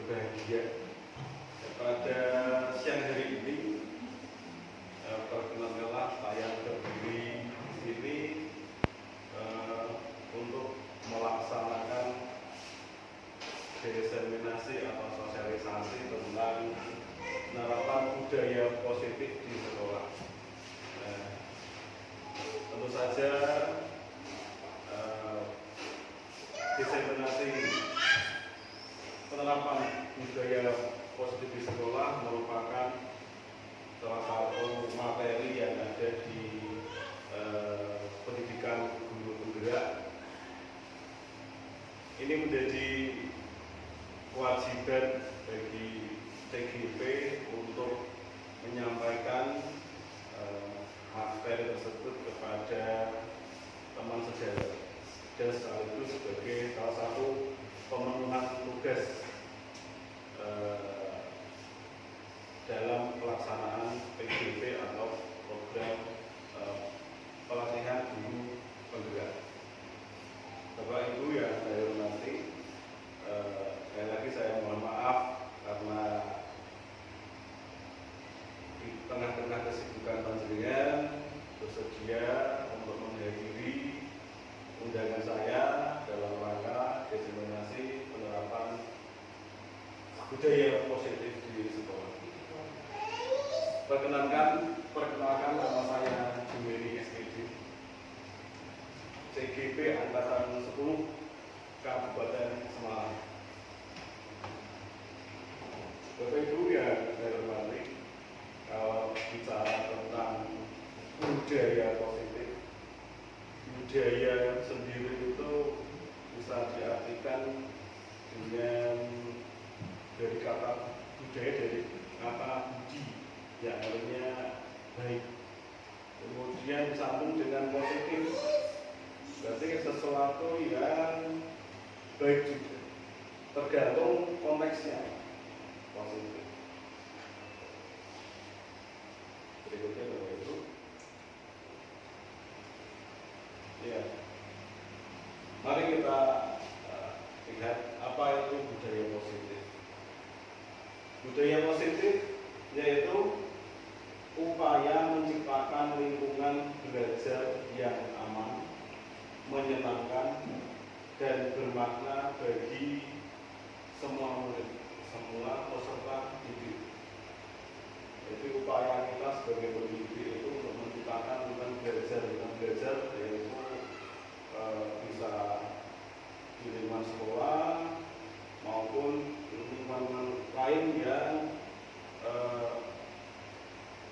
berbahagia. Pada siang hari ini, perkenankanlah saya berdiri di sini untuk melaksanakan diseminasi atau sosialisasi tentang penerapan budaya positif di sekolah. Tentu saja diseminasi penerapan budaya positif di sekolah merupakan salah satu materi yang ada di pendidikan guru penggerak. Ini menjadi kewajiban bagi CGP untuk menyampaikan materi tersebut kepada teman sejawat dan sekaligus sebagai salah satu pemenuhan tugas dalam pelaksanaan PGP atau program pelatihan guru penggerak. Bapak Ibu yang saya hormati, sekali lagi saya mohon maaf karena di tengah-tengah kesibukan panjenengan bersedia untuk menghadiri undangan saya dalam rangka diseminasi penerapan budaya positif di sekolah. Perkenalkan nama saya Jumeri SPD, CGP Angkatan 10 Kabupaten Semarang. Bapak Ibu yang saya hormati, kalau bicara tentang budaya positif, budaya sendiri itu bisa diartikan dengan dari kata budaya, dari kata budi yang artinya baik, kemudian disambung dengan positif, berarti sesuatu yang baik juga, tergantung konteksnya. Positif. Berikutnya Bapak Ibu. Ya. Mari kita lihat apa itu budaya positif. Budaya positif yaitu upaya menciptakan lingkungan belajar yang aman, menyenangkan, dan bermakna bagi semua murid, semua peserta didik. Jadi upaya kita sebagai pendidik itu untuk menciptakan lingkungan belajar yaitu bisa di lingkungan sekolah maupun lingkungan lain yang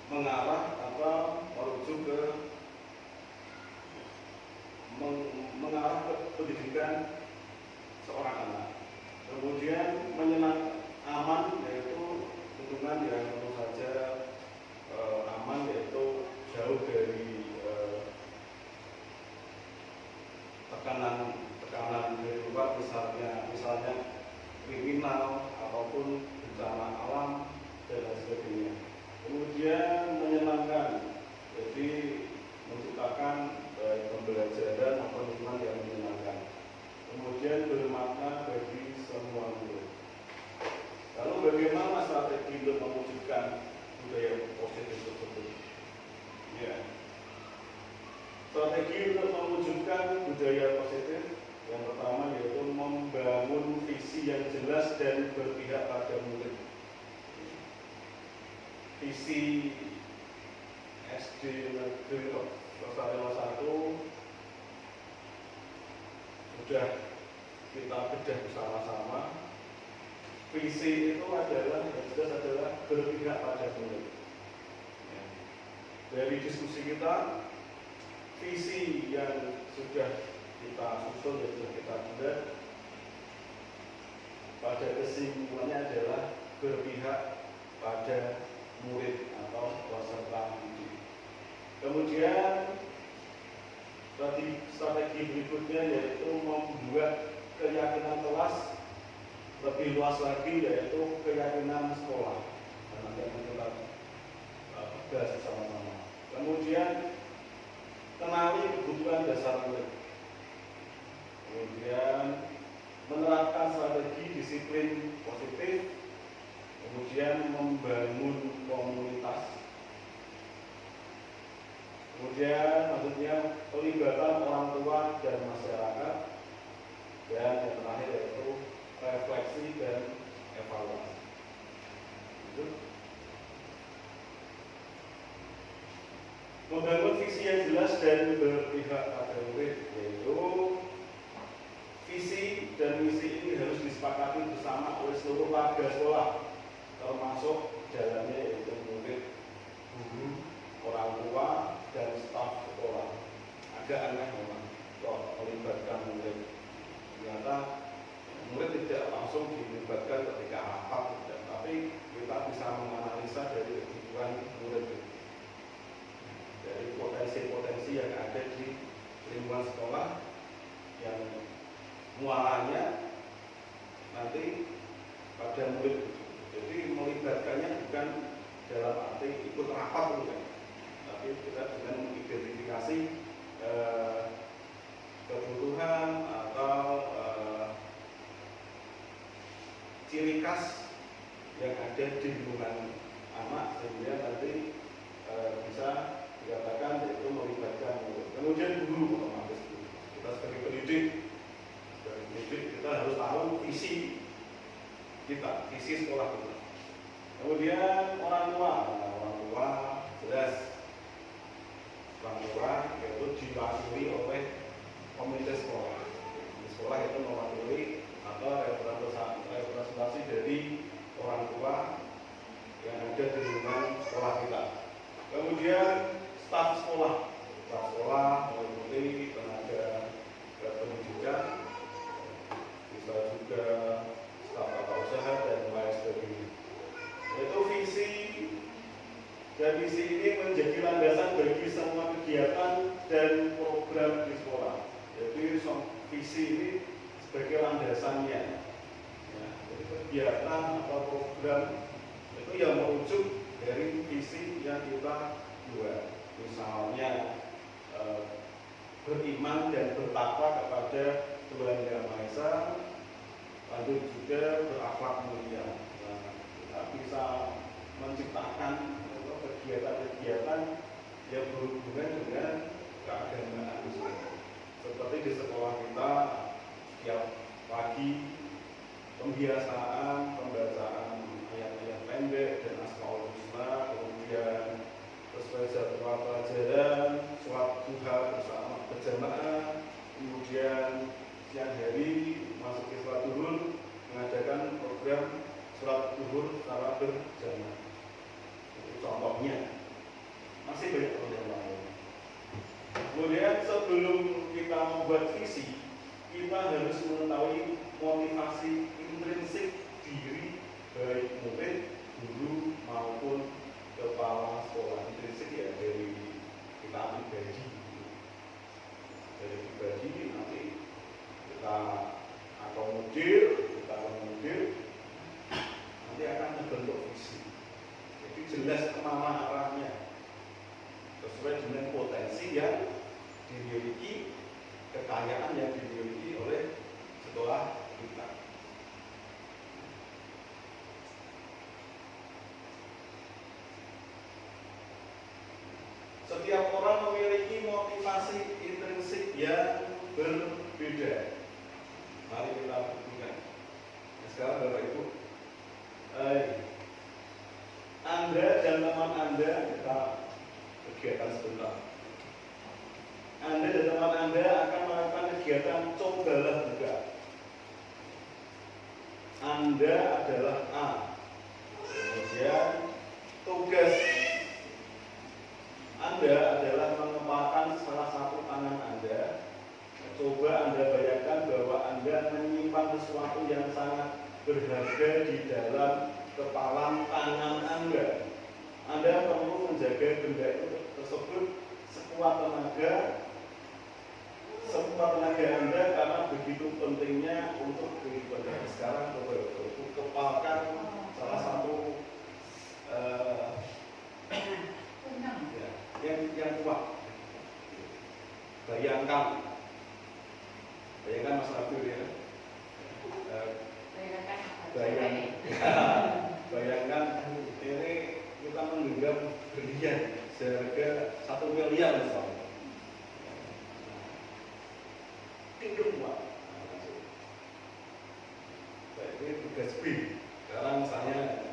mengarah atau merujuk ke mengarah ke pendidikan seorang anak. Kemudian menyenangkan, aman yaitu lingkungan yang tentu saja aman, yaitu jauh dari tekanan dari luar, misalnya kriminal ataupun bencana alam dan lain sebagainya. Kemudian menyenangkan, jadi menciptakan pembelajaran atau lingkungan yang menyenangkan. Kemudian bermakna bagi semua murid. Lalu bagaimana strategi untuk mewujudkan budaya positif tersebut? Ya. Strategi untuk mewujudkan budaya positif yang pertama yaitu membangun visi yang jelas dan berpihak pada murid. Visi SD Negeri Lestari 1 sudah kita bedah bersama-sama. Visi itu adalah yang jelas adalah berpihak pada murid. Ya. Dari diskusi kita, visi yang sudah kita susun, yang sudah kita buat, pada kesimpulannya adalah berpihak pada murid atau peserta didik. Kemudian strategi berikutnya yaitu membuat keyakinan kelas lebih luas lagi, yaitu keyakinan sekolah. Nanti akan kita bahas bersama-sama. Kemudian kenali kebutuhan dasar murid. Kemudian menerapkan strategi disiplin positif, kemudian membangun komunitas, kemudian maksudnya pelibatan orang tua dan masyarakat, dan yang terakhir yaitu refleksi dan evaluasi. Itu. Membangun visi yang jelas dan berpihak pada murid, yaitu visi dan misi ini harus disepakati bersama oleh seluruh warga sekolah, termasuk dalamnya yaitu murid, guru, orang tua, dan staf sekolah. Agak aneh memang kok melibatkan murid. Ternyata murid tidak langsung dilibatkan ketika rapat, tapi kita bisa menganalisa dari kebutuhan murid, dari potensi-potensi yang ada di lingkungan sekolah yang muaranya nanti pada murid. Jadi melibatkannya bukan dalam arti ikut rapat bukan, tapi kita dengan mengidentifikasi kebutuhan atau ciri khas yang ada di lingkungan anak sehingga nanti bisa dikatakan yaitu melibatkan murid. Kemudian guru otomatis kita sebagai pendidik, kita harus tahu visi kita, visi sekolah kita. Kemudian orang tua jelas, orang tua yaitu diwakili oleh komite sekolah. Di sekolah itu mewakili atau representasi dari orang tua yang ada di lingkungan sekolah kita. Kemudian staf sekolah meliputi tenaga pendidikan, bisa juga staf tata usaha dan lain sebagainya. Yaitu visi dan misi ini menjadi landasan bagi semua kegiatan dan program di sekolah. Jadi visi ini sebagai landasannya. Ya, jadi kegiatan atau program itu yang merujuk dari visi yang kita buat. Misalnya beriman dan bertakwa kepada Tuhan Yang Maha Esa, lalu juga berakhlak mulia. Nah, kita bisa menciptakan kegiatan-kegiatan yang berhubungan dengan keagamaan. Seperti di sekolah kita setiap pagi pembiasaan pembacaan ayat-ayat pendek dan Asmaul Husna, kemudian sesuai jadwal pelajaran, sholat duha bersama berjamaah, kemudian siang hari masuk ke sholat duhur, mengadakan program sholat duhur secara berjamaah. Itu contohnya. Masih banyak contoh lain. Kemudian sebelum kita membuat visi, kita harus mengetahui motivasi intrinsik diri baik murid, guru maupun kepala sekolah. Intrinsik ya dari kita pribadi. Dari pribadi nanti kita akomodir, nanti akan terbentuk visi. Jadi jelas kemana arahnya sesuai dengan potensi yang dimiliki, kekayaan yang dimiliki oleh sekolah kita. Setiap orang memiliki motivasi intrinsik yang berbeda. Mari kita buktikan. Nah, sekarang Bapak Ibu, Anda dan teman Anda, kita kegiatan sebentar. Anda dan teman Anda akan melakukan kegiatan cobalah buka. Anda adalah A. Kemudian tugas Anda adalah mengepalkan salah satu tangan Anda. Coba Anda bayangkan bahwa Anda menyimpan sesuatu yang sangat berharga di dalam kepalan tangan Anda. Anda perlu menjaga benda itu tersebut sekuat tenaga Anda karena begitu pentingnya untuk kehidupan Anda. Sekarang coba kepalkan salah satu yang kuat. Bayangkan Mas Abdul ya. menggenggam berlian seharga 1 miliar misalnya. Tidur Pak. Ini tugas B. Sekarang misalnya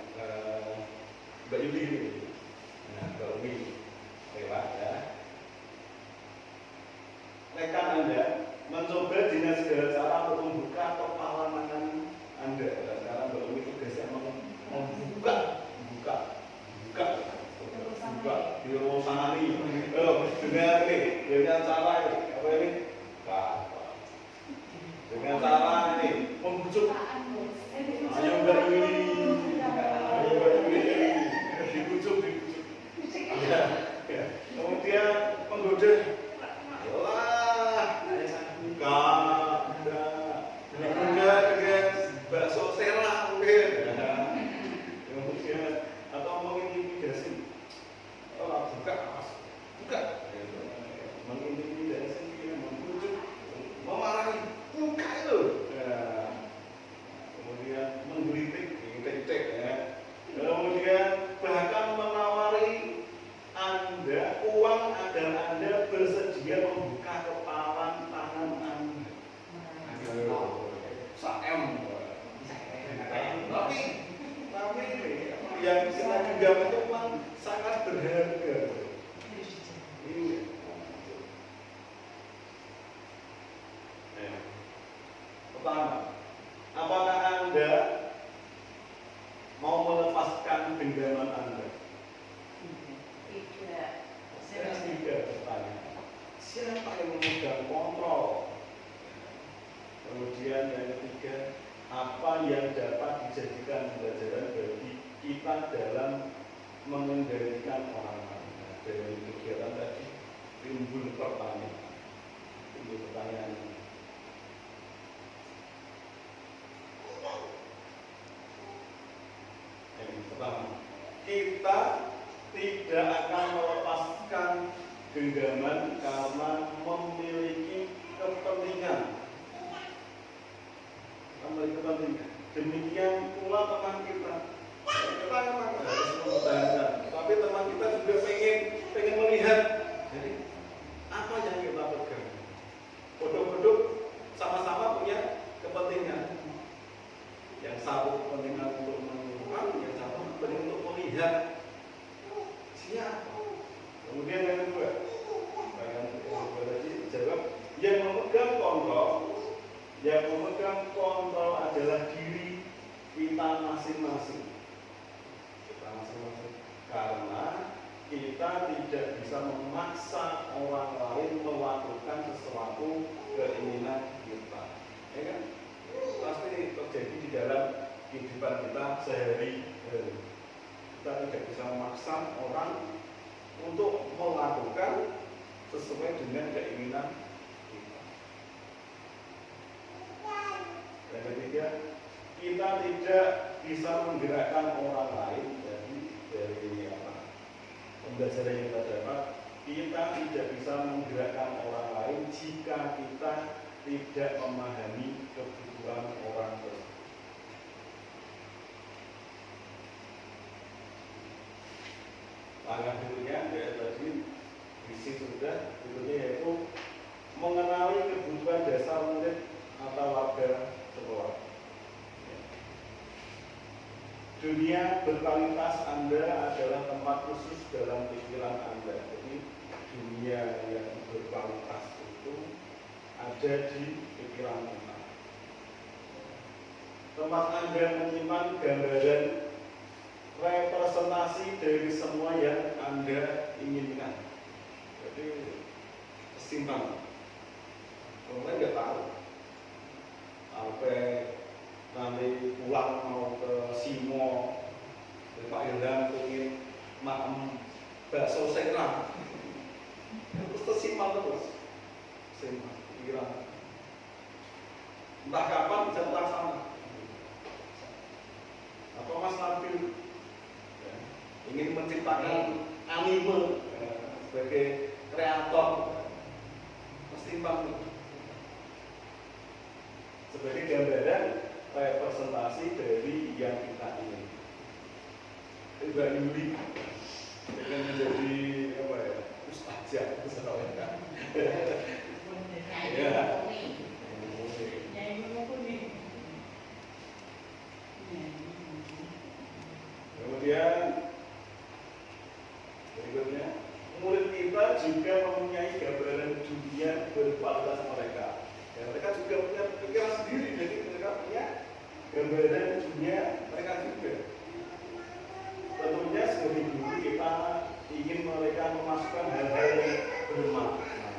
Mbak Yuli ini, Mbak Umi lewat ya. Rekan Anda mencoba dengan segala cara untuk membuka kepala tangan Anda. Sekarang Mbak Umi tugasnya membuka dirosani. Dengan ini, dengan cara ini, apa ini? Dengan cara ini membujuk. Ayo Mbak Yuli, dibujuk. Ya. Kemudian menggoda. Ayolah, buka. Dengan bakso serah mungkin. Kemudian atau mengintimidasi. Buka. Mengintimidasi, membujuk, memarahi. Buka itu. Kemudian menggelitik, ya. Kemudian bahkan menawari Anda uang agar Anda bersedia membuka kepala tangan Anda. Saem. Tapi yang kita genggam itu memang sangat berharga. Ini. Pertama, apakah Anda mau melepaskan genggaman Anda? Tidak. Yang ketiga bertanya, siapa yang memegang kontrol? Kemudian yang ketiga, apa yang dapat dijadikan pembelajaran bagi kita dalam mengendalikan orang lain? Dari kegiatan tadi timbul pertanyaan. Yang pertama, kita tidak akan melepaskan genggaman karena memiliki kepentingan. Demikian pula teman kita. Kita memang harus mempertahankan, tapi teman kita juga pengen melihat. Jadi apa yang kita pegang? Bodoh-bodoh sama-sama punya kepentingan. Yang satu kepentingan untuk mengumpulkan, yang satu kepentingan untuk melihat. Siapa? Kemudian yang kedua, tadi jawab, yang memegang kontrol adalah diri kita masing-masing. Karena kita tidak bisa memaksa orang lain melakukan sesuatu keinginan kita, ya kan? Pasti terjadi di dalam kehidupan kita sehari-hari. Kita tidak bisa memaksa orang untuk melakukan sesuai dengan keinginan kita. Dan ketiga, kita tidak bisa menggerakkan orang lain. Jadi dari pembelajaran yang kita dapat, kita tidak bisa menggerakkan orang lain jika kita tidak memahami kebutuhan orang tersebut. Langkah berikutnya, tadi visi sudah, berikutnya yaitu mengenali kebutuhan dasar murid atau warga sekolah. Dunia berkualitas Anda adalah tempat khusus dalam pikiran Anda. Jadi dunia yang berkualitas itu ada di pikiran kita. Tempat Anda menyimpan gambaran representasi dari semua yang Anda inginkan. Jadi simpan. Orang nggak tahu. Sampai nanti pulang mau ke Simo, Pak Ilham ingin makan bakso serang, terus tersimpan terus, simpan, pikiran. Entah kapan bisa terlaksana. Atau Mas Nabil ingin menciptakan anime sebagai kreator, tersimpan sebagai gambaran representasi dari yang kita ingin. Mbak Yuli juga mempunyai gambaran dunia berkualitas mereka. Ya, mereka juga punya pikiran sendiri, jadi mereka punya gambaran dunia mereka juga. Tentunya sebagai guru kita ingin mereka memasukkan hal-hal yang bermakna,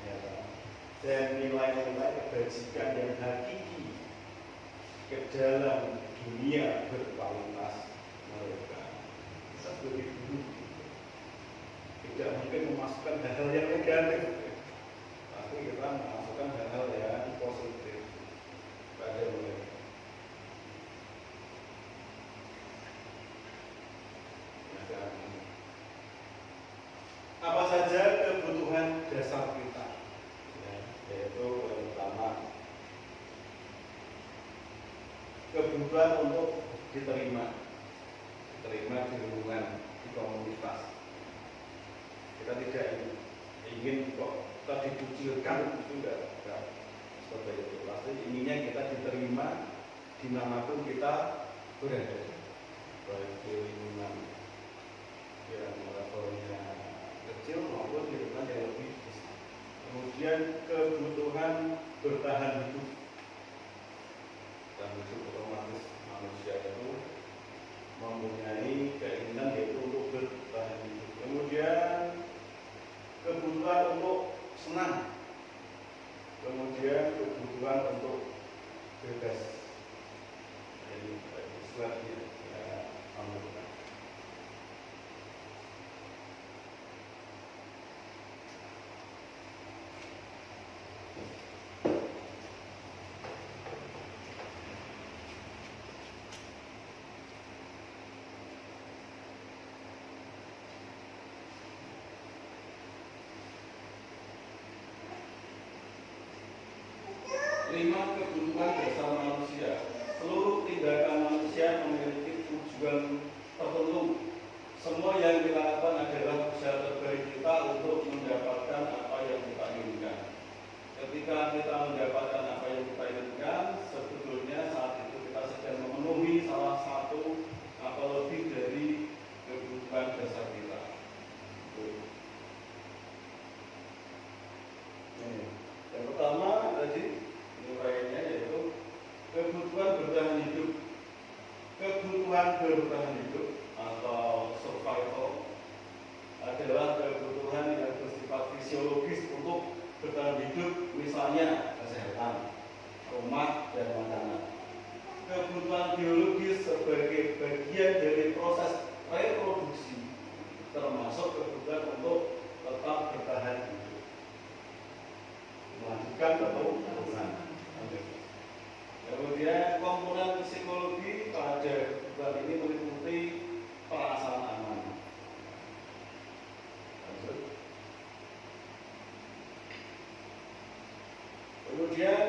ya, dan nilai-nilai kebajikan yang hakiki ke dalam dunia berkualitas mereka. Kita sebagai guru tidak mungkin memasukkan hal-hal yang negatif, tapi kita memasukkan hal-hal yang positif pada mereka. Apa saja kebutuhan dasar kita, ya, yaitu yang pertama kebutuhan untuk diterima di lingkungan, di komunitas. Kita tidak ingin kok kita dikucilkan, itu enggak seperti itu. Pasti inginnya kita diterima dimanapun kita berada, baik di lingkungan yang levelnya kecil maupun di lingkungan yang lebih besar. Kemudian kebutuhan bertahan hidup, dan itu otomatis manusia itu mempunyai keinginan yaitu untuk bertahan hidup. Kemudian kebutuhan untuk senang, kemudian kebutuhan untuk bebas. Jadi istilahnya ya, menentukan. Lima kebutuhan dasar manusia. Seluruh tindakan manusia memiliki tujuan tertentu. Semua yang kita lakukan adalah usaha terbaik kita untuk mendapatkan apa yang kita inginkan. Ketika kita mendapatkan apa yang kita inginkan, sebetulnya saat itu kita sedang memenuhi salah satu atau lebih dari kebutuhan dasar kita. Yang pertama tadi uraiannya yaitu kebutuhan bertahan hidup. Kebutuhan bertahan hidup atau survival adalah kebutuhan yang bersifat fisiologis untuk bertahan hidup, misalnya kesehatan, rumah, dan makanan. Kebutuhan biologis sebagai bagian dari proses reproduksi, termasuk kebutuhan untuk tetap bertahan hidup, melanjutkan keturunan. Kemudian komponen psikologi pada kebutuhan ini meliputi perasaan aman. Lanjut. Kemudian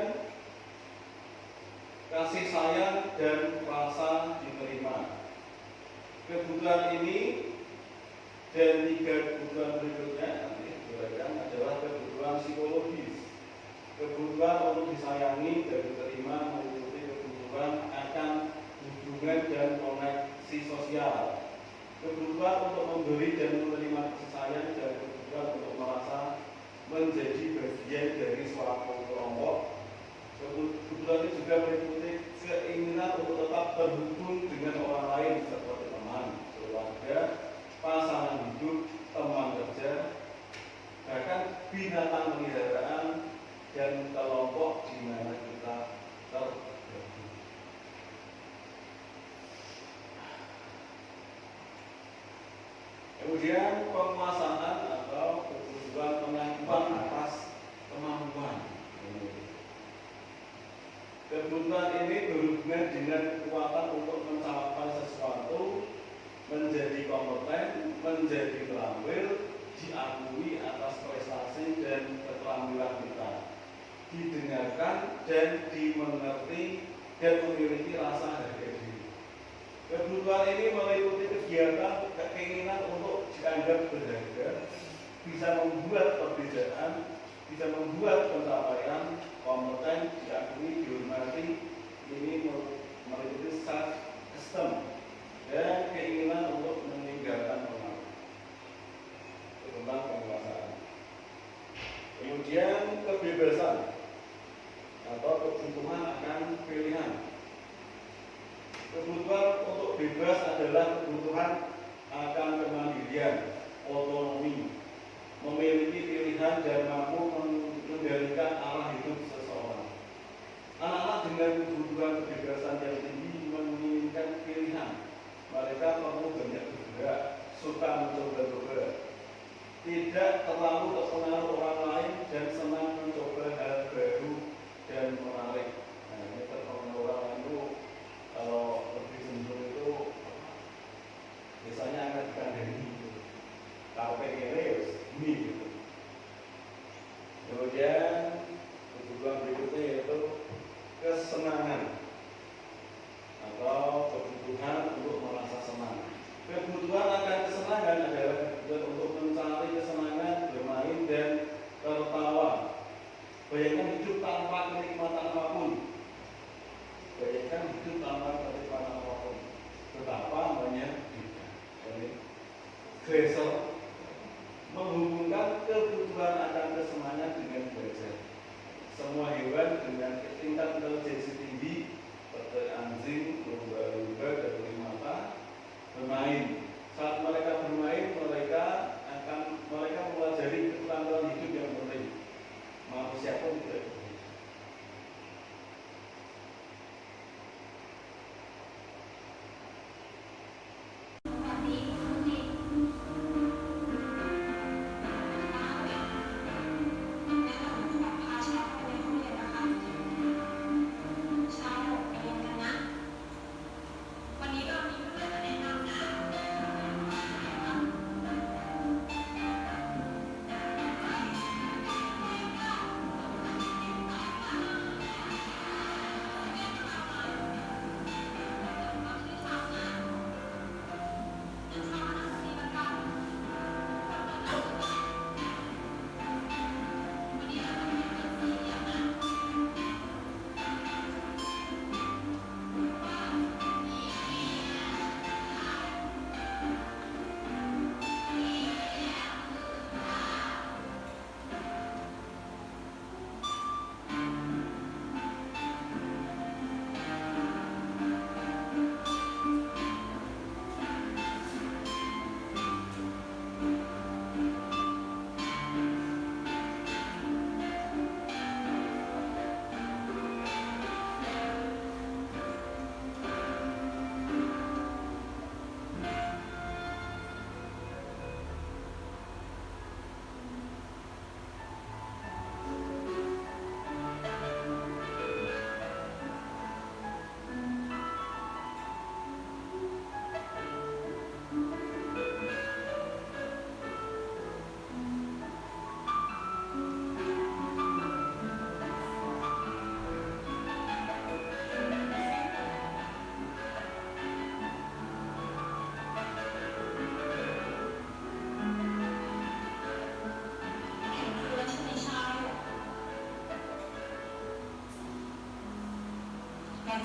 kasih sayang dan rasa diterima. Kebutuhan ini dan tiga kebutuhan berikutnya nanti adalah kebutuhan psikologis. Kebutuhan untuk disayangi dan diterima meliputi kebutuhan akan hubungan dan koneksi sosial. Kebutuhan untuk memberi dan menerima kasih sayang dan kebutuhan untuk merasa menjadi bagian dari suatu kelompok. Kebutuhan ini juga meliputi keinginan untuk tetap terhubung dengan orang lain seperti teman, keluarga, pasangan hidup, teman kerja, bahkan binatang peliharaan dan kelompok di mana kita tergabung. Kemudian penguasaan atau kebutuhan pengakuan atas kemampuan. Kebutuhan ini berhubungan dengan kekuatan untuk mencapai sesuatu, menjadi kompeten, menjadi terampil, diakui atas prestasi dan keterampilan kita, didengarkan dan dimengerti dan memiliki rasa harga diri. Kebutuhan ini meliputi kegiatan keinginan untuk dianggap berharga, bisa membuat perbedaan, bisa membuat pencapaian, kompeten, diakui, dihormati. Ini meliputi self-esteem dan keinginan untuk meninggalkan pengaruh. Tentang penguasaan. bebas adalah kebutuhan akan kemandirian, otonomi, memiliki pilihan dan mampu mengendalikan arah hidup seseorang. Anak-anak dengan kebutuhan kebebasan yang tinggi menginginkan pilihan. Mereka perlu banyak bergerak, suka mencoba-coba, tidak terlalu terpengaruh orang lain dan senang mencoba hal baru dan menarik. Nah, ini terpengaruh orang lain itu kalau lebih cenderung itu biasanya akan dikandani gitu. Kalau pengen ini gitu. Kemudian kebutuhan berikutnya yaitu kesenangan atau kebutuhan untuk merasa senang. Kebutuhan akan kesenangan adalah kebutuhan untuk mencari kesenangan, bermain dan tertawa. Bayangkan hidup tanpa kenikmatan apapun. Bayangkan hidup tanpa kenikmatan apapun. Betapa menyedihkan. Jadi Glaser menghubungkan kebutuhan akan kesenangan dengan belajar. Semua hewan dengan tingkat intelijensi tinggi seperti anjing, lumba-lumba, dan primata bermain. Saat mereka bermain, mereka mempelajari keterampilan hidup yang penting. Manusia pun tidak begitu.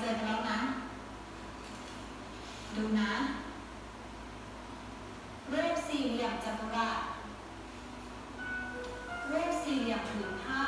เจอกันแล้วนะดูนะรูปสี่เหลี่ยมจัตุรัสรูปสี่เหลี่ยมผืนผ้า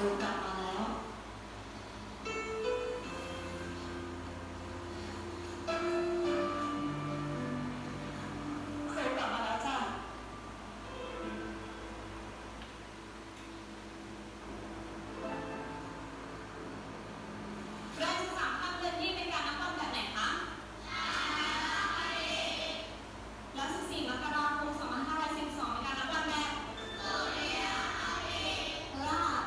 ครูกลับมาแล้วครูกลับมาแล้วจ้ะแรงสามคำเดือนนี้เป็นการนับวันแบบไหนคะ แล้ว14 มกราคม 2512เป็นการนับวันแบบพฤหัส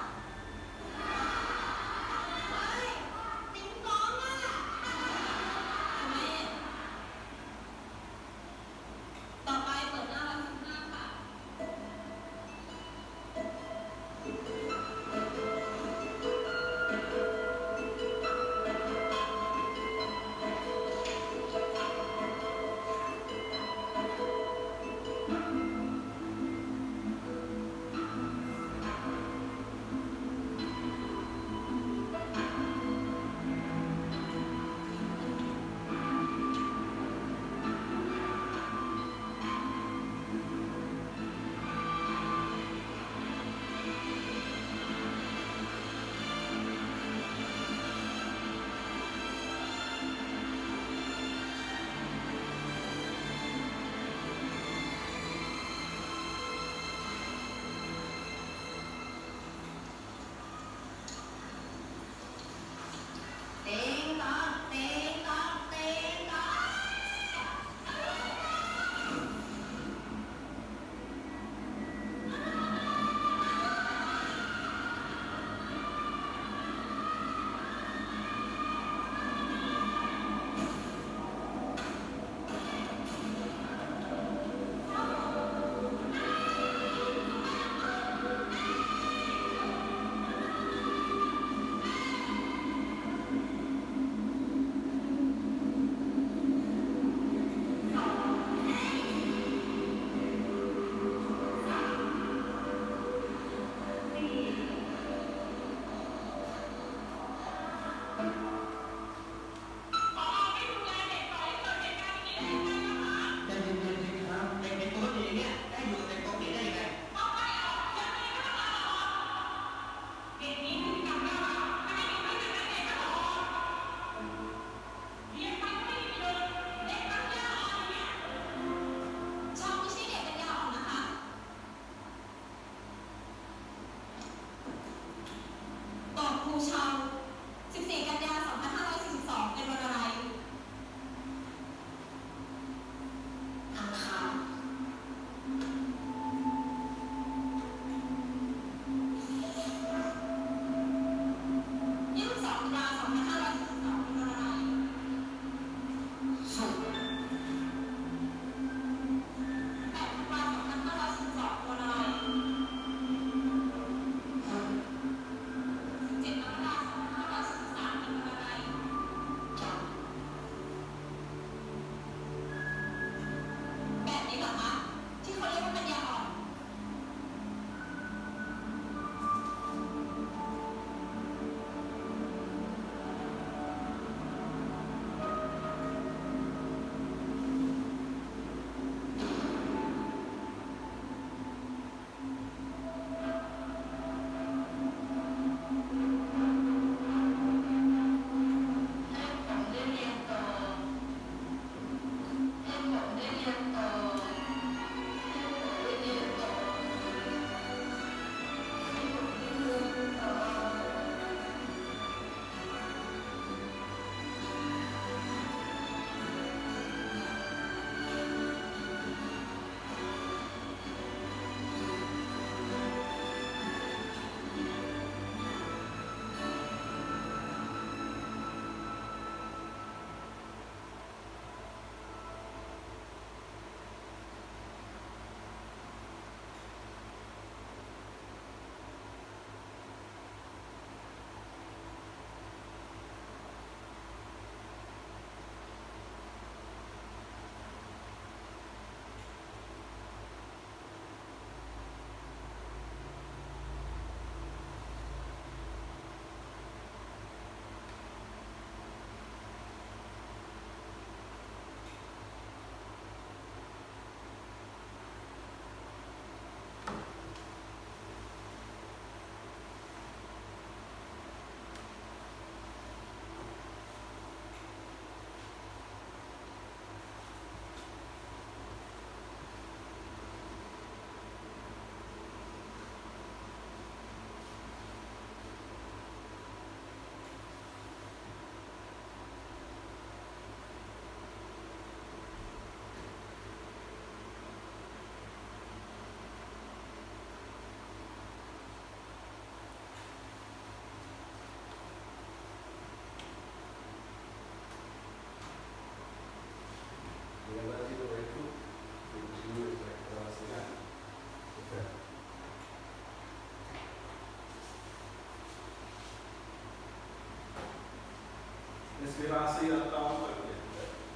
inspirasi atau apa ya,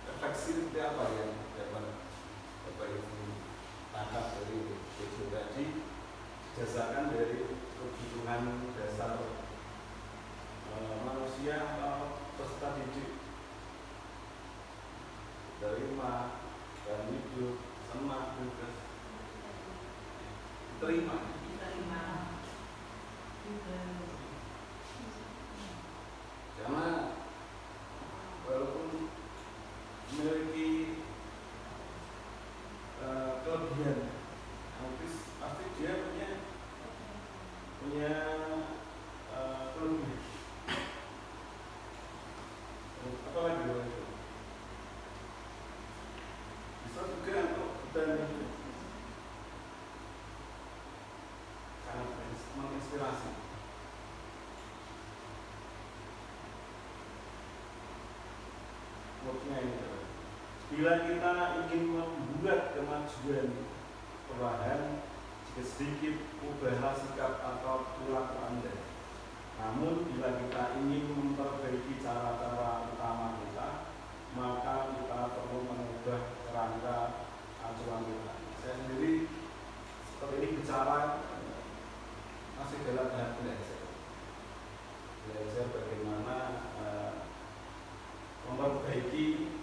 refleksi seperti apa yang dapat Bapak Ibu tangkap dari video tadi, berdasarkan dari kebutuhan dasar manusia atau peserta didik, terima dan hidup sama juga terima. Karena walaupun memiliki kelebihan, pasti dia punya kelebihan. Apa lagi itu? Bisa juga untuk kita sangat menginspirasi. Bila kita ingin membuat kemajuan perlahan, sedikit ubahlah sikap atau perilaku Anda. Namun bila kita ingin memperbaiki cara-cara utama kita, maka kita perlu mengubah kerangka acuan kita. Saya sendiri seperti ini bicara masih dalam tahap belajar bagaimana memperbaiki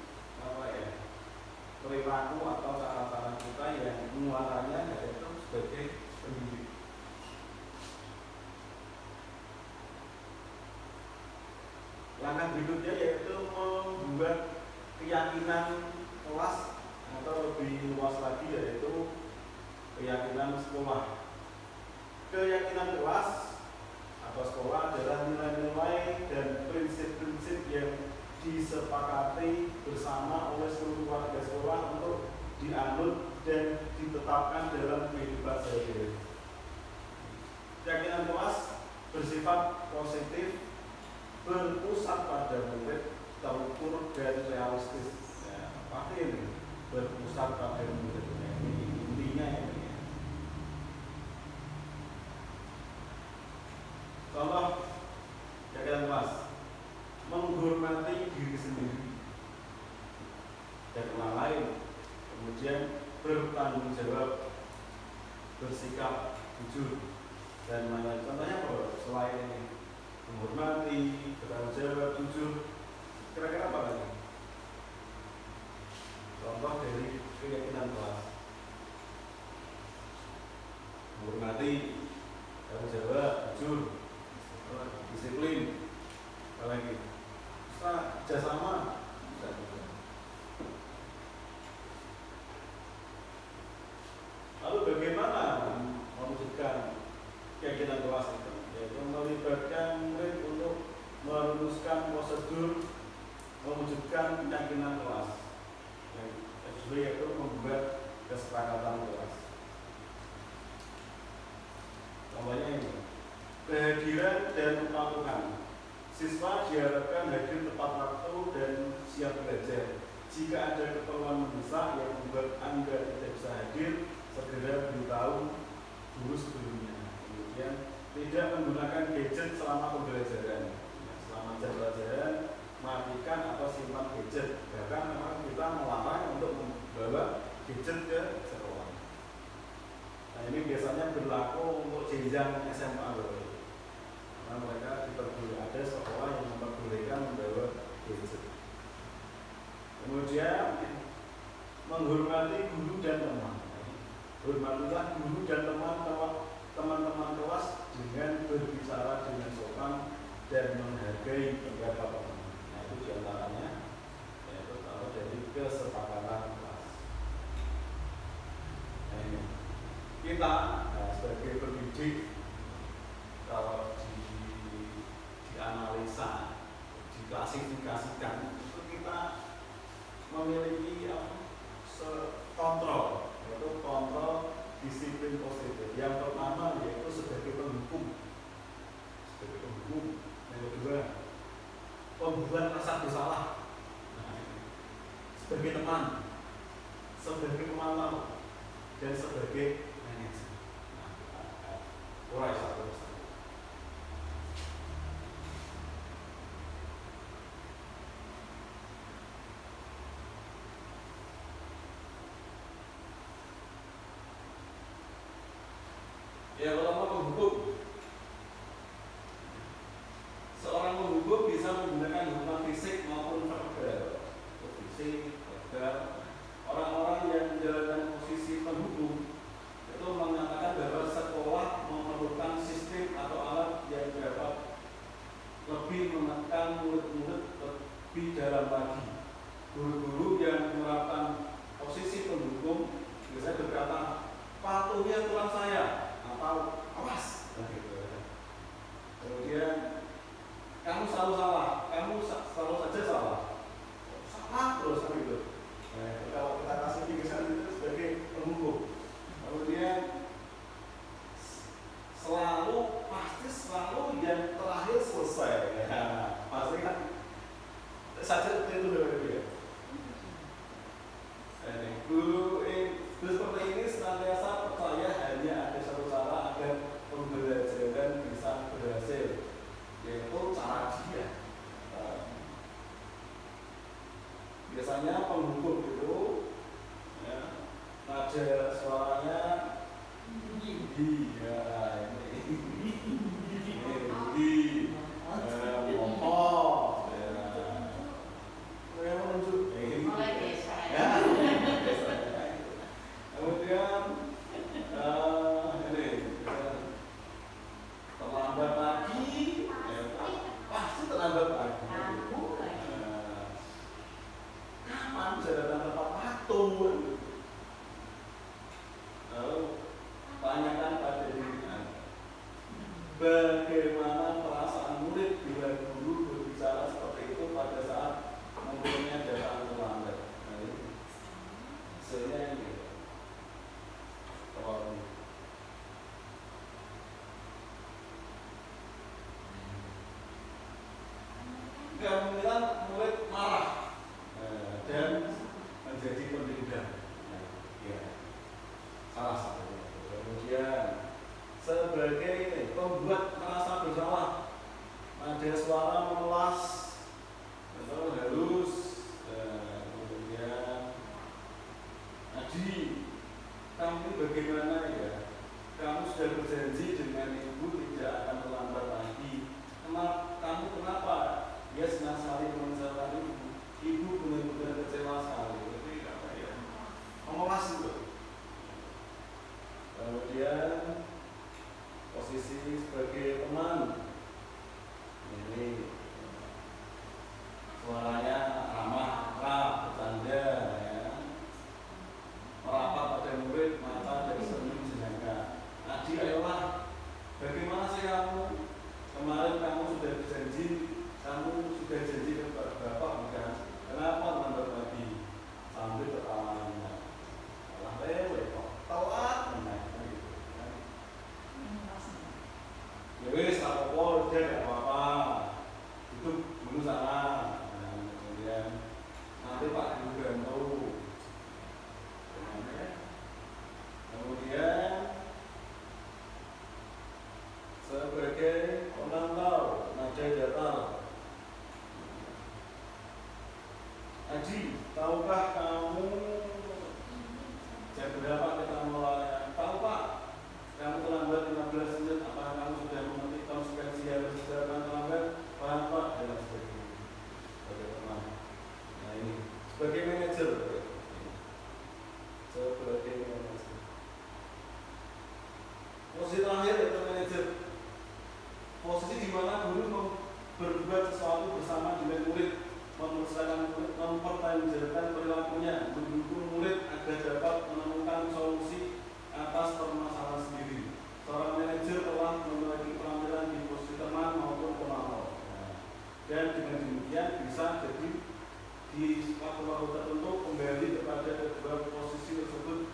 perilaku atau cara-cara kita yang muaranya yaitu sebagai pendidik. Langkah berikutnya yaitu membuat keyakinan kelas atau lebih luas lagi yaitu keyakinan sekolah. Keyakinan kelas atau sekolah adalah nilai-nilai dan prinsip-prinsip yang disepakati bersama oleh seluruh warga sekolah untuk dianut dan ditetapkan dalam kehidupan sehari-hari. Keyakinan kelas bersifat positif, berpusat pada murid, terukur dan realistis. Ya, pasti ini berpusat pada murid. Ini intinya ini. Contoh keyakinan kelas: menghormati diri sendiri dan orang lain, kemudian bertanggung jawab, bersikap jujur dan lain-lain. Contohnya apa? Selain ini menghormati, bertanggung jawab, jujur, kira-kira apa lagi? Contoh dari keyakinan kelas: menghormati, bertanggung jawab, jujur, disiplin, apa lagi? Bisa kerjasama, bisa juga. Lalu bagaimana mewujudkan keyakinan kelas itu? Yaitu melibatkan murid untuk merumuskan prosedur mewujudkan keyakinan kelas. Yang kedua yaitu membuat kesepakatan kelas. Contohnya ini, kehadiran dan kepatuhan. Siswa diharapkan hadir tepat waktu dan siap belajar. Jika ada keperluan mendesak yang membuat Anda tidak bisa hadir, segera beritahu guru sebelumnya. Kemudian tidak menggunakan gadget selama pembelajaran. Selama jam pelajaran, matikan atau simpan gadget. Bahkan memang kita melarang untuk membawa gadget ke sekolah. Nah, ini biasanya berlaku untuk jenjang SMA loh. Karena mereka diperbolehkan, ada sekolah yang memperbolehkan membawa gadget. Kemudian menghormati guru dan teman. Hormatilah guru dan teman-teman kelas dengan berbicara dengan sopan dan menghargai pendapat teman. Nah, itu diantaranya yaitu kalau dari kesepakatan kelas. Nah, ini kita sebagai pendidik kalau dianalisa, diklasifikasikan itu kita memiliki kontrol, yaitu kontrol disiplin positif. Yang pertama yaitu sebagai penghukum. Yang kedua, pembuat rasa bersalah. Sebagai teman, sebagai pemantau, dan sebagai manajer. Mulai satu persatu. Yang pertama penghukum. Seorang penghukum bisa menggunakan hukuman fisik maupun verbal. Fisik, verbal. Orang-orang yang menjalankan posisi penghukum itu mengatakan bahwa sekolah memerlukan sistem atau alat yang dapat lebih menekan murid-murid lebih dalam lagi. Guru-guru yang menerapkan posisi penghukum biasanya berkata, patuhi aturan saya atau awas. Kemudian kamu selalu salah, kamu selalu saja salah terus gitu. Kalau kita kasih bingkisan itu sebagai penghukum. Kemudian pasti selalu yang terakhir selesai. Pasti kan saja seperti itu ya. Guru seperti ini senantiasa percaya hanya ada satu cara agar pembelajaran bisa berhasil, yaitu cara dia. Biasanya penghukum itu ya, nada suaranya tinggi ya, tinggi, ngomong ya, menunjuk ya. Kemudian terlambat lagi, pasti terlambat lagi. Kapan bisa datang tepat waktu? Lalu tanyakan pada diri Anda, bagaimana perasaan murid bila guru berbicara seperti itu pada saat muridnya datang terlambat? Hasilnya ini. Kemungkinan murid marah dan menjadi pendendam. Ya, salah satunya. Kemudian sebagai pembuat merasa bersalah, ada suara memelas atau halus. Kemudian, Adi, kamu ini bagaimana ya? Kamu sudah berjanji dengan ibu tidak akan terlambat lagi. Kamu kenapa? Dia senang sekali menceritakan ibu. Ibu benar-benar kecewa sekali. Jadi apa ya? Memelas itu. Kemudian posisi sebagai teman. Ini suaranya ramah, bercanda, ya. Merapat pada murid, mata dari senyum senangkan. Adi, ayolah, bagaimana sih kamu? Kemarin kamu sudah berjanji, kamu sudah janji kepada bapak bukan? Kenapa lambat lagi? Sambil tertawanya. Alah lewe kok, tawat menaik gitu kan? Ya wis, apa-apa, udah gak apa-apa. Itu dulu sana. Kemudian nanti Pak Guru bantu. Kemudian sebagai penantau nada datar. Adi, tahukah kamu jam berapa kita mulai? Tahu Pak, kamu terlambat 15 menit. Apakah kamu sudah mengerti konsekuensi harus dijalankan terlambat? Paham Pak? Dan sebagainya. Sebagai teman. Nah ini sebagai manajer. Sebagai manajer. Posisi terakhir yaitu manajer. Posisi di mana guru berbuat sesuatu bersama dengan murid, memerintahkan murid mempertanggungjawabkan perilakunya, mendukung murid agar dapat menemukan solusi atas permasalahan sendiri. Seorang manajer telah memiliki keterampilan di posisi teman maupun pemantau. Dan dengan demikian bisa jadi di waktu-waktu tertentu kembali kepada kedua posisi tersebut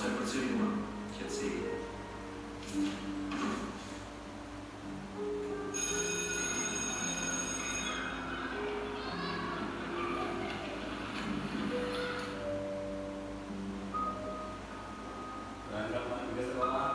saya percuma Chelsea. Berangkat lagi ke sekolah.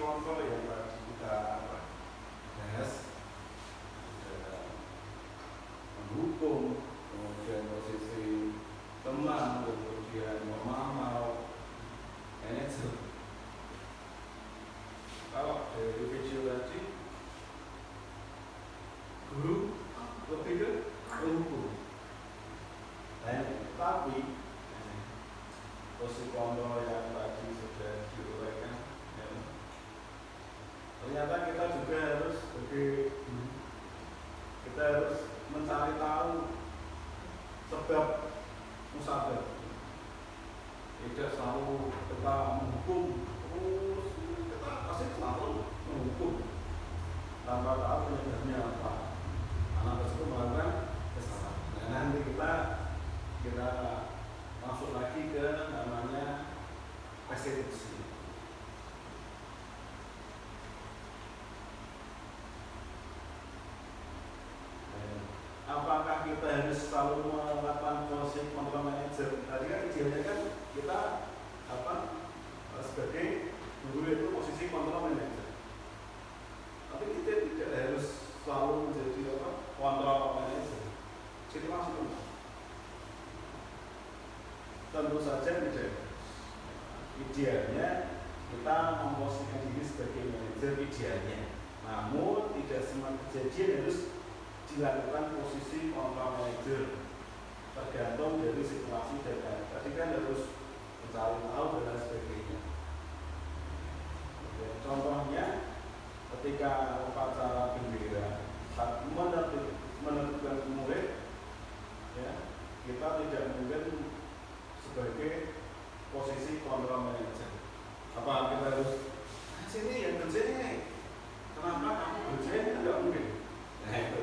kontrol yang tadi kita bahas, ada mendukung, kemudian posisi teman, kemudian memantau, manajer. Kalau dari video tadi, guru lebih ke hukum. Tapi posisi kontrol yang tadi sudah diuraikan, ya, ternyata kita juga harus mencari tahu sebab musabab. Tidak selalu kita menghukum, terus kita pasti selalu menghukum tanpa tahu penyebabnya apa. Anak tersebut melakukan kesalahan. Dan nanti kita masuk lagi ke namanya restitusi. Apakah kita harus selalu melakukan posisi kontrol manajer? Tadi kan idealnya kan kita sebagai guru itu posisi kontrol manajer. Tapi kita tidak harus selalu menjadi kontrol manajer. Jadi maksudnya Tentu saja tidak. Idealnya kita memposisikan diri sebagai manajer idealnya. Namun tidak semua kejadian harus dilakukan posisi kontra manajer. Tergantung dari situasi dan tadi kan harus mencari tahu dan lain sebagainya. Oke, contohnya ketika upacara bendera menentukan murid, ya, kita tidak mungkin sebagai posisi kontra manajer. Apa kita harus sini yang kerjanya? Kenapa kamu kerjanya tidak mungkin? Nah itu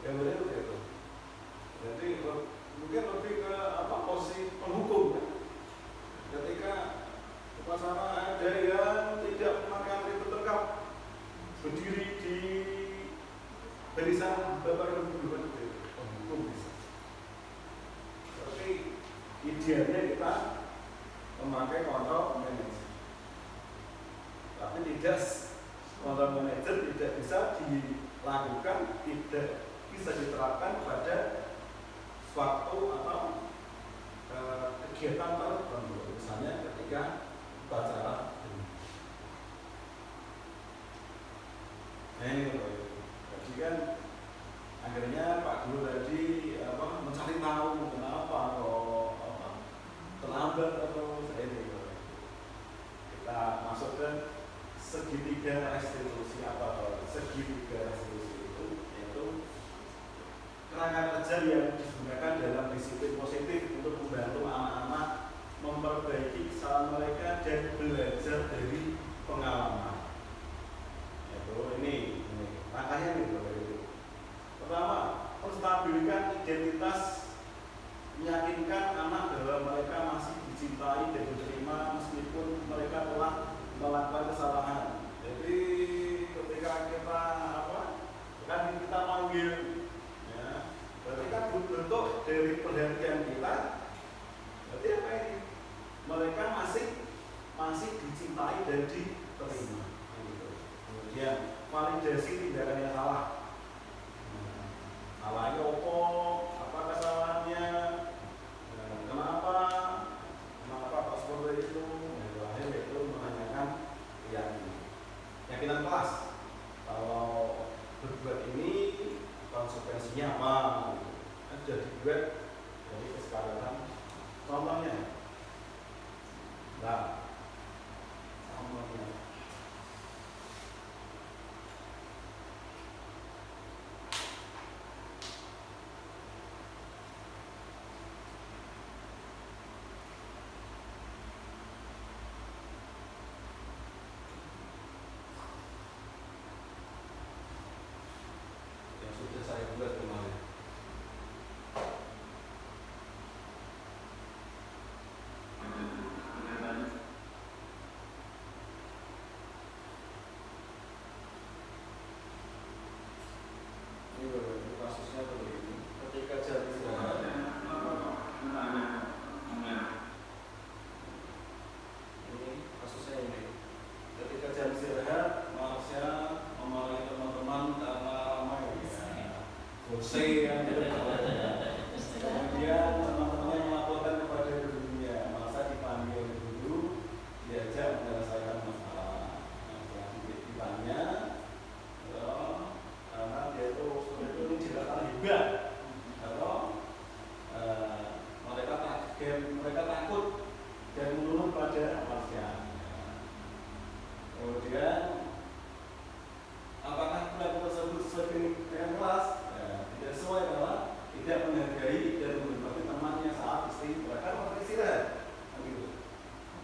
yang benar itu. Jadi mungkin lebih ke apa posisi penghukum kan? Ketika upacara ada yang tidak memakai atribut lengkap berdiri di barisan bapak dan ibu penghukum bisa. Tapi idealnya kita memakai kontrol manajer. Tapi tidak kontrol manajer tidak bisa dilakukan, tidak bisa diterapkan pada suatu atau kegiatan tertentu, misalnya ketika upacara. Nah ini loh, jadi kan akhirnya Pak Guru tadi mencari tahu kenapa kok terlambat atau ini. Kita masuk ke segitiga restitusi segitiga restitusi itu yaitu kerangka kerja yang digunakan dalam disiplin positif untuk membantu anak-anak memperbaiki kesalahan mereka dan belajar dari pengalaman. Yaitu ini langkahnya itu. Pertama, menstabilkan identitas, meyakinkan anak bahwa mereka masih dicintai dan diterima meskipun mereka telah melakukan kesalahan. Jadi ketika kita kan kita panggil, ya, berarti kan bentuk dari perhatian kita. Berarti apa ini? Mereka masih dicintai dan diterima. Gitu. Kemudian validasi tindakan yang salah. Salahnya apa kesalahannya? Kenapa kok seperti itu? Akhirnya itu menanyakan keyakinan kelas. Kalau berbuat ini konsekuensinya apa? Sudah dibuat dari kesepakatan. Contohnya, contohnya. Sudah saya buat kemarin. Ini kasusnya begini. Ketika jam istirahat, ini kasusnya ini. Ketika jam istirahat, Marsha memarahi teman-teman karena ramai. Bosen kan gitu. Kemudian teman-temannya melaporkan kepada gurunya, masa dipanggil guru, diajak menyelesaikan masalah. Setelah ditanya, karena dia itu sebetulnya jelaskan hebat, mereka takut dan menurut pada Marsha. Kemudian apakah pelaku tersebut sesuai dengan kelas? Tidak sesuai karena tidak menghargai dan menghormati temannya saat istirahat atau istirahat. Gitu.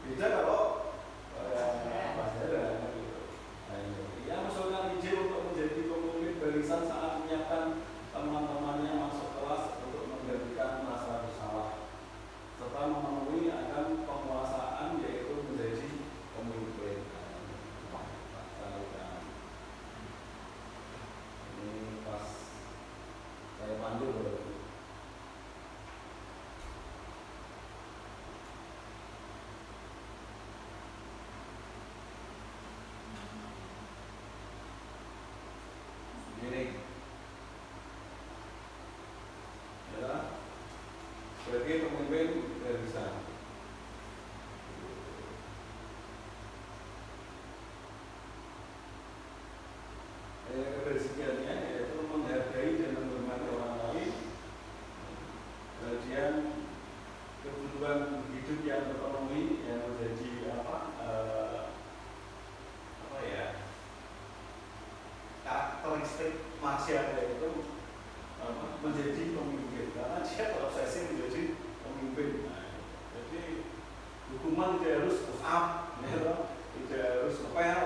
Beda kalau pelajaran. Ia mengusulkan izin untuk menjadi pemimpin barisan saat menyiapkan teman-temannya masuk kelas untuk menggantikan rasa bersalah serta memenuhi akan penguasaan yaitu menjadi pemimpin. Ini pas saya panggil berarti sebagai pemimpin barisan. Kebersihannya yaitu menghargai dan menghormati orang lain, kemudian kebutuhan hidup yang terpenuhi yang menjadi karakteristik manusia itu menjadi pemimpin, karena dia terobsesi menjadi pemimpin. Jadi hukuman tidak harus push up, tidak harus ngepel.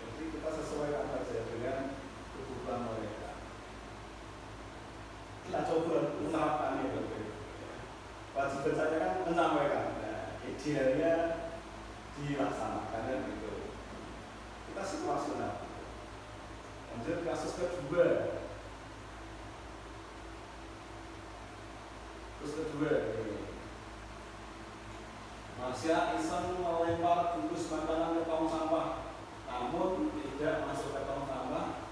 Jadi kita sesuaikan saja dengan kebutuhan mereka. Kita coba menerapkan itu. Wajiban saya kan menyampaikan, idealnya dilaksanakan gitu. Kita situasional. Lanjut kasus kedua. Masya iseng melempar bungkus makanan ke tong sampah, namun tidak masuk ke tong sampah,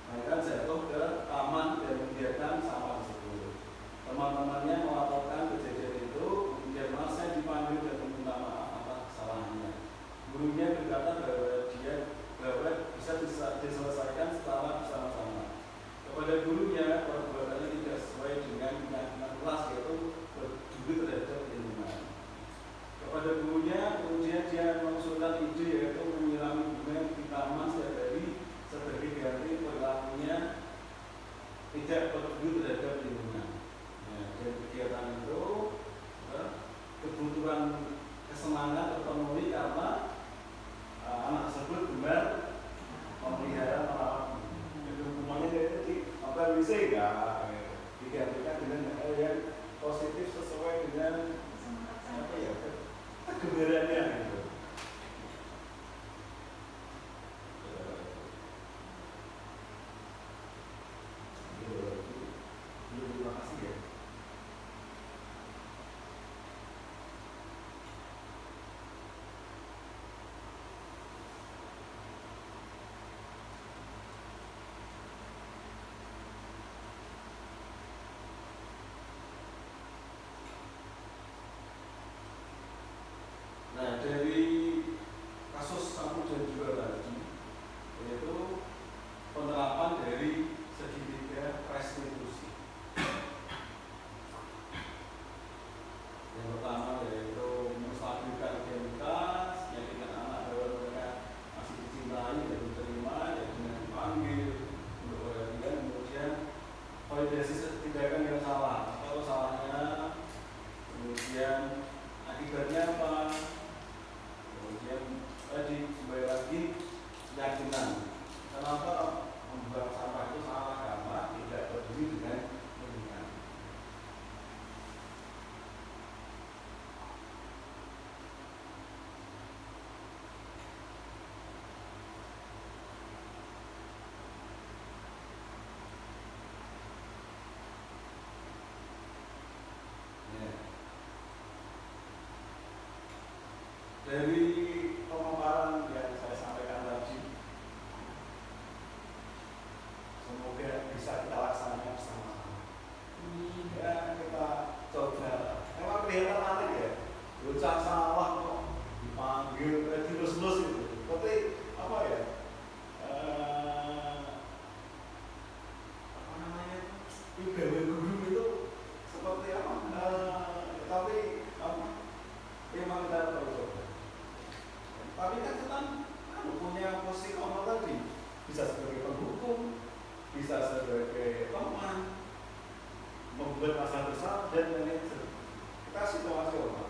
maka jatuh ke taman dan membiarkan sampah tersebut. Teman-temannya melaporkan kejadian itu, kemudian Masya dipanggil dan meminta maaf atas kesalahannya. Gurunya berkata bahwa bisa diselesaikan secara bersama-sama. Kepada gurunya, perbuatannya tidak sesuai dengan keyakinan kelas, yaitu peduli terhadap lingkungan. Kepada gurunya, kemudian dia mengusulkan ide yaitu menyirami bunga di taman setiap hari sebagai ganti perilakunya tidak peduli terhadap lingkungan. Dan kegiatan itu kebutuhan kesenangan terpenuhi karena anak tersebut benar memelihara merawat. Jadi hukumannya itu apa bisa enggak digantikan dengan hal yang positif sesuai dengan kegembiraannya gitu. Terima kasih ya. Nah, dari kasus kamu dan juga tadi, yaitu penerapan dari segitiga restitusi. Yang pertama yaitu menstabilkan identitas, meyakinkan anak bahwa mereka masih dicintai dan diterima, dan dengan dipanggil untuk perhatian, kemudian validasi tindakan yang salah, kalau salahnya, kemudian akibatnya apa? Kemudian tadi kembali lagi keyakinan. Kenapa membuang sampah itu salah? Karena tidak peduli dengan lingkungan. Dari pemaparan yang saya sampaikan tadi, semoga bisa kita laksanakan bersama-sama. Ya, kita coba. Memang kelihatan aneh ya, bocah salah kok dipanggil, dilus-lus gitu. Tapi apa ya? Gawe guru itu seperti apa? Tapi memang kita perlu coba. Tapi kan kita punya posisi honor tadi, bisa sebagai penghukum, bisa sebagai teman, membuat masalah besar dan manajer. Kita situasional.